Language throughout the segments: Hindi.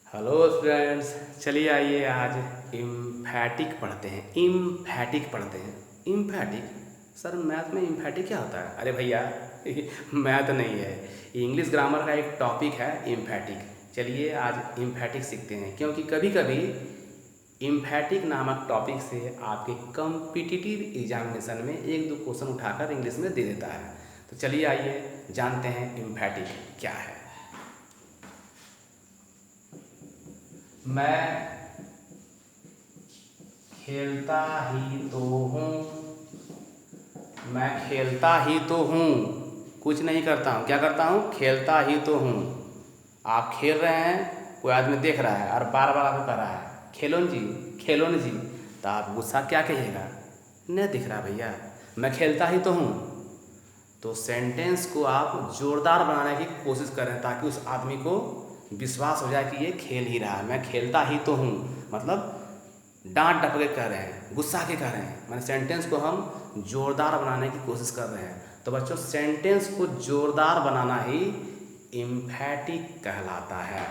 हेलो फ्रेंड्स, चलिए आइए आज इम्फैटिक पढ़ते हैं। इम्फैटिक पढ़ते हैं। इम्फैटिक सर, मैथ में इम्फैटिक क्या होता है? अरे भैया मैथ नहीं है, इंग्लिश ग्रामर का एक टॉपिक है इम्फैटिक। चलिए आज इम्फैटिक सीखते हैं, क्योंकि कभी कभी इम्फैटिक नामक टॉपिक से आपके कम्पिटिटिव एग्जामिनेशन में एक दो क्वेश्चन उठाकर इंग्लिश में दे देता है। तो चलिए आइए जानते हैं इम्फैटिक क्या है। मैं खेलता ही तो हूँ। मैं खेलता ही तो हूँ, कुछ नहीं करता हूँ। क्या करता हूँ? खेलता ही तो हूँ। आप खेल रहे हैं, कोई आदमी देख रहा है और बार बार आपको कह रहा है खेलो न जी, खेलो न जी, तो आप गुस्सा क्या कहिएगा? नहीं दिख रहा भैया, मैं खेलता ही तो हूँ। तो सेंटेंस को आप जोरदार बनाने की कोशिश करें ताकि उस आदमी को विश्वास हो जाए कि ये खेल ही रहा है। मैं खेलता ही तो हूँ मतलब डांट डप के कह रहे हैं, गुस्सा के कह रहे हैं, मैंने सेंटेंस को हम जोरदार बनाने की कोशिश कर रहे हैं। तो बच्चों, सेंटेंस को जोरदार बनाना ही इम्फैटिक कहलाता है।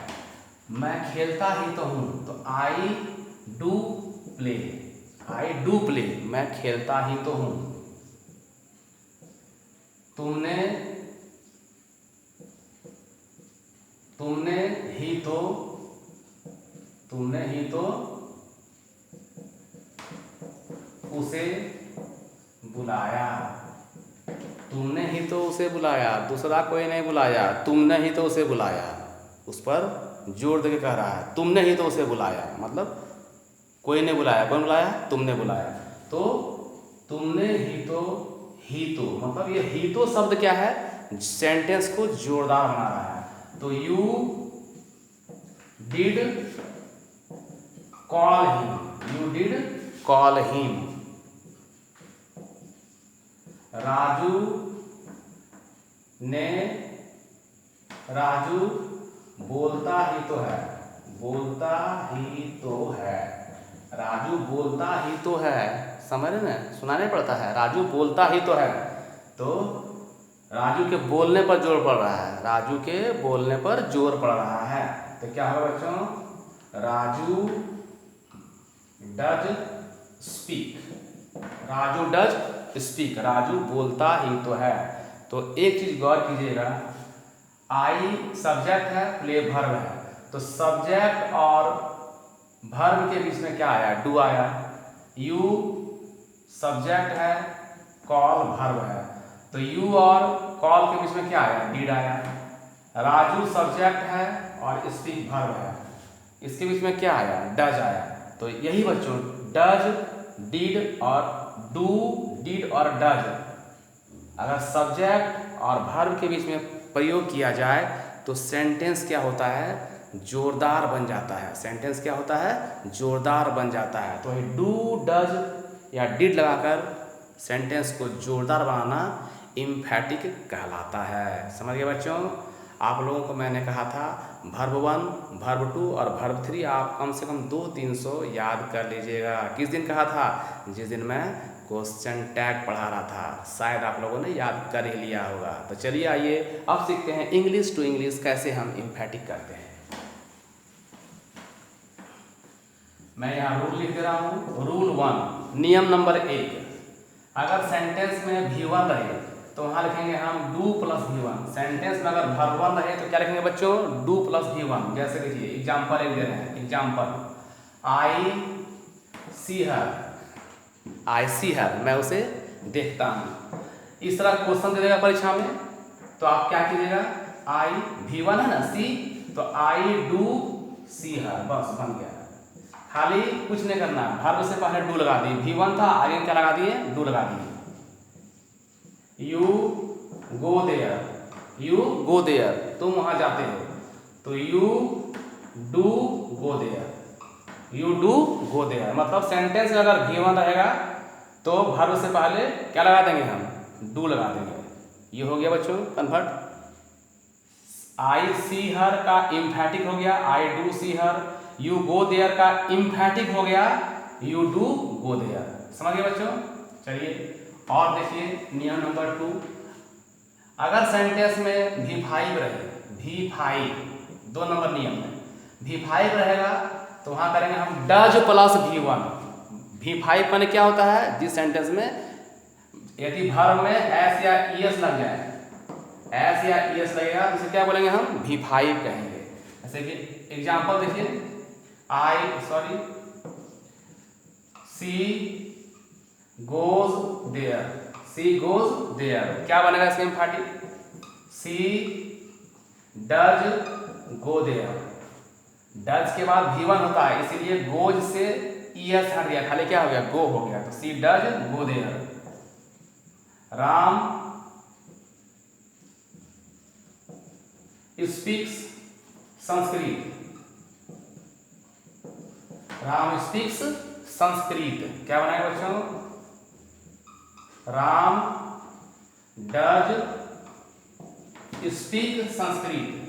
मैं खेलता ही तो हूँ, तो I do play. I do play, मैं खेलता ही तो हूँ। तुमने तुमने ही तो तुमने ही तो उसे बुलाया। तुमने ही तो उसे बुलाया, दूसरा कोई नहीं बुलाया, तुमने ही तो उसे बुलाया। उस पर जोर देके कह रहा है तुमने ही तो उसे बुलाया, मतलब कोई ने बुलाया। कौन बुलाया? तुमने बुलाया। तो तुमने ही तो मतलब ये ही तो शब्द क्या है? सेंटेंस को जोरदार बना रहा है। तो you did call him. You did call him. Raju ने राजू बोलता ही तो है। बोलता ही तो है। राजू बोलता ही तो है। समझ रहे ना, सुनाने पड़ता है। राजू बोलता ही तो है। तो राजू के बोलने पर जोर पड़ रहा है। राजू के बोलने पर जोर पड़ रहा है। तो क्या होगा बच्चों? Raju does speak. Raju does speak. Raju बोलता ही तो है। तो एक चीज गौर कीजिएगा, आई सब्जेक्ट है, प्ले वर्ब है। तो सब्जेक्ट और वर्ब के बीच में क्या आया? डू आया। यू सब्जेक्ट है, कॉल वर्ब है, तो यू और कॉल के बीच में क्या आया? डिड आया। राजू सब्जेक्ट है और स्पीक वर्ब है, इसके बीच में क्या आया? डज आया। तो यही बच्चों, डज, डिड और डू, डिड और डज अगर सब्जेक्ट और वर्ब के बीच में प्रयोग किया जाए तो सेंटेंस क्या होता है? जोरदार बन जाता है। सेंटेंस क्या होता है? जोरदार बन जाता है। तो डू, डज या डिड लगाकर सेंटेंस को जोरदार बनाना इम्फैटिक कहलाता है। समझ गए बच्चों? आप लोगों को मैंने कहा था वर्ब 1, वर्ब 2 और वर्ब 3 आप कम से कम 200-300 याद कर लीजिएगा। किस दिन कहा था? जिस दिन मैं क्वेश्चन टैग पढ़ा रहा था। शायद आप लोगों ने याद कर ही लिया होगा। तो चलिए आइए अब सीखते हैं इंग्लिश टू इंग्लिश कैसे हम इम्फैटिक करते हैं। मैं यहाँ रूल लिख दे रहा हूँ। रूल 1, नियम नंबर 1, अगर सेंटेंस में V1 रहे तो वहाँ लिखेंगे हम डू प्लस V1। सेंटेंस में अगर वर्ब 1 रहे तो क्या लिखेंगे बच्चों? Do plus V1। जैसे देखिए एग्जाम्पल एक दे रहे हैं। एग्जाम्पल, आई सी हर। आई सी हर, मैं उसे देखता हूँ। इस तरह क्वेश्चन दे देगा परीक्षा में, तो आप क्या कीजिएगा? आई V1 है ना, सी, तो आई डू सी हर, बस बन गया। खाली कुछ नहीं करना, वर्ब से पहले डू लगा दिए। V1 था, आगे क्या लगा दिए? डू लगा दिए। You go there. You go there, तुम वहां जाते हो, तो you do go there. You do go there मतलब सेंटेंस में अगर V1 रहेगा तो वर्ब से पहले क्या लगा देंगे? हम डू लगा देंगे। ये हो गया बच्चों कन्वर्ट। आई सी हर का इम्फैटिक हो गया, I do see her. You go there का इम्फैटिक हो गया, यू डू गो देयर। समझ गए बच्चों? चलिए और देखिए नियम नंबर 2, अगर सेंटेंस में V5 रहे, V5 2 नंबर नियम है, V5 रहेगा तो वहाँ करेंगे हम डज प्लस V1। V5 माने क्या होता है, जिस सेंटेंस में यदि वर्ब में एस या ईएस लग जाए, एस या ईएस लगेगा तो क्या बोलेंगे हम, V5 कहेंगे। जैसे कि एग्जाम्पल देखिए, she goes there, she goes there, क्या बनेगा इसके emphatic, she does go there. Does के बाद V1 होता है, इसीलिए गोज से ईएस हट गया, खाली क्या हो गया, गो हो गया, तो she does go there. Ram speaks Sanskrit, Ram speaks Sanskrit, क्या बनाएगा बच्चों, Ram does speak Sanskrit.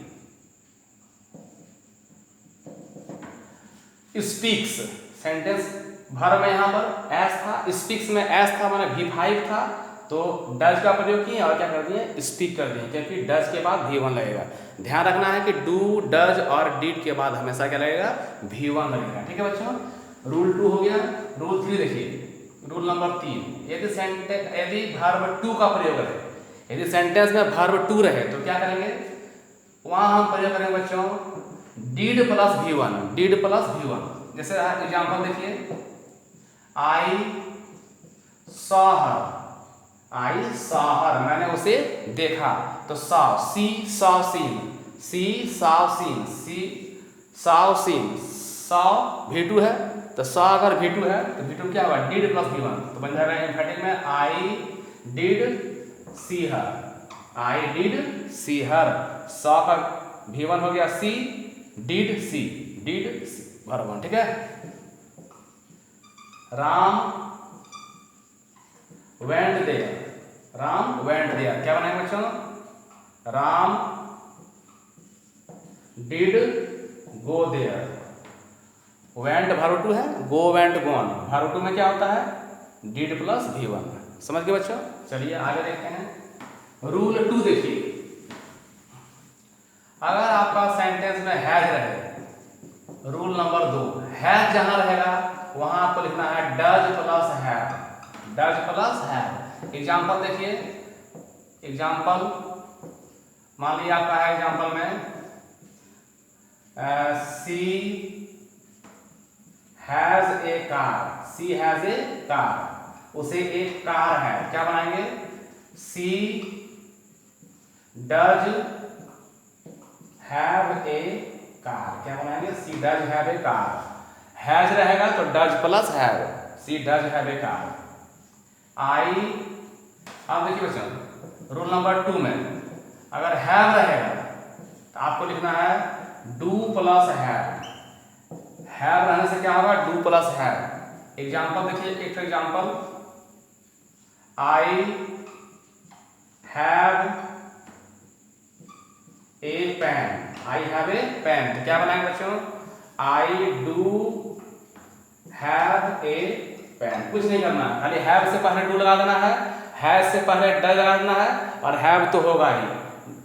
Speaks sentence भर में यहाँ पर एस था, स्पीक्स में एस था, माने V5 था, तो डज का प्रयोग किए और क्या कर दिए, स्पीक कर दिए, क्योंकि डज के बाद V1 लगेगा। ध्यान रखना है कि डू, डज और डिड के बाद हमेशा क्या लगेगा, V1 लगेगा। ठीक है बच्चों, रूल 2 हो गया। रूल 3 देखिए, रूल नंबर 3, यदि वर्ब टू का प्रयोग है, यदि सेंटेंस में वर्ब टू रहे तो क्या करेंगे, वहां हम प्रयोग करेंगे बच्चों did plus V1, did plus V1। जैसे एग्जांपल देखिए, आई सॉ हर, मैंने उसे देखा, तो सॉ, सी सॉ सीन, सी सॉ सीन, सी सॉ सीन, सॉ V2 है, तो सॉ अगर V2 है तो V2 क्या होगा, डिड प्लस V1, तो बन जाएगा एम्फैटिक में I did see her, I did see her. Saw का V1 हो गया सी, डिड सी, वर्ब 1। ठीक है, Ram went there, Ram went there, क्या बनाएंगे बच्चों, Ram did go there. Went verb 2 है, गो वेंट गॉन, वर्ब 2 में क्या होता है, डिड प्लस V1। समझ गए बच्चों, चलिए आगे देखते हैं। रूल 2 देखिए, अगर आपका सेंटेंस में हैज रहे, रूल नंबर 2, हैज जहां रहेगा वहां आपको लिखना है does plus have, does plus have. Example देखिए, एग्जांपल मान लीजिए आपका है एग्जांपल में she has a car, she has a car, उसे एक कार है, क्या बनाएंगे, she does have a car, क्या बनाएंगे, she does have a car. Has रहेगा तो does plus have, she does have a car. आई, अब देखिए बच्चों रूल नंबर 2 में अगर हैव रहेगा तो आपको लिखना है डू प्लस हैव, हैव रहने से क्या होगा, डू प्लस हैव। एग्जांपल देखिए, एक example, I have a pen, I have a pen, तो क्या बनाएंगे बच्चों, I do have a pen. कुछ नहीं करना, खाली हैव से पहले डू लगा देना है, हैज से पहले डज लगा देना है, और हैव तो होगा ही,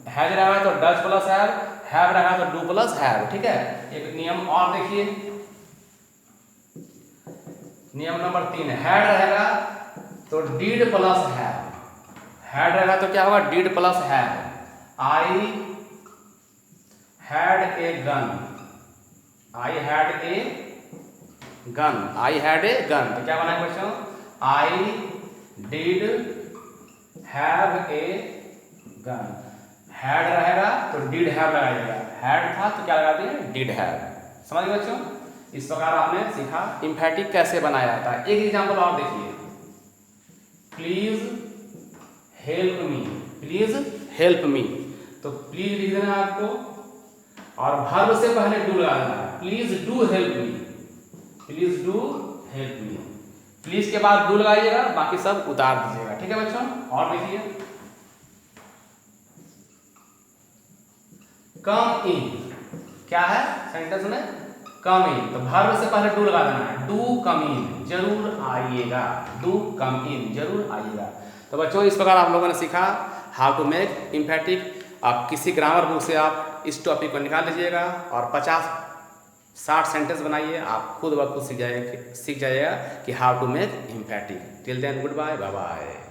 हैज रहेगा तो डज प्लस हैव रहेगा तो डू प्लस हैव। ठीक है, एक नियम और देखिए, नियम नंबर 3, हैड रहेगा तो डीड प्लस हैव, हैड रहेगा तो क्या होगा, did plus have. I had a gun, I had a gun, I had a gun, तो क्या बनाएंगे बच्चों, I did have a gun. Had रहेगा तो डिड हैव लगाइएगा, हैड था तो क्या लगा दिए, डिड हैव। समझ गए बच्चों, इस प्रकार आपने सीखा एम्फैटिक कैसे बनाया जाता है। एक एग्जांपल और देखिए, please help me, please help me, तो प्लीज लिख देना है आपको, और वर्ब से पहले डू लगा देना है, please do help me, please do help me. Please के बाद डू लगाइएगा, बाकी सब उतार दीजिएगा। ठीक है बच्चों, और देखिए, कम इन, क्या है सेंटेंस में, कम इन, तो वर्ब से पहले डू लगा देना है, डू कम इन, जरूर आइएगा, डू कम इन, जरूर आइएगा। तो बच्चों इस प्रकार आप लोगों ने सीखा हाउ टू मेक एम्फैटिक। आप किसी ग्रामर बुक से आप इस टॉपिक को निकाल लीजिएगा और 50 शॉर्ट सेंटेंस बनाइए, आप खुद ब खुद सीख जाइएगा कि how to make emphatic. Till then goodbye, bye bye.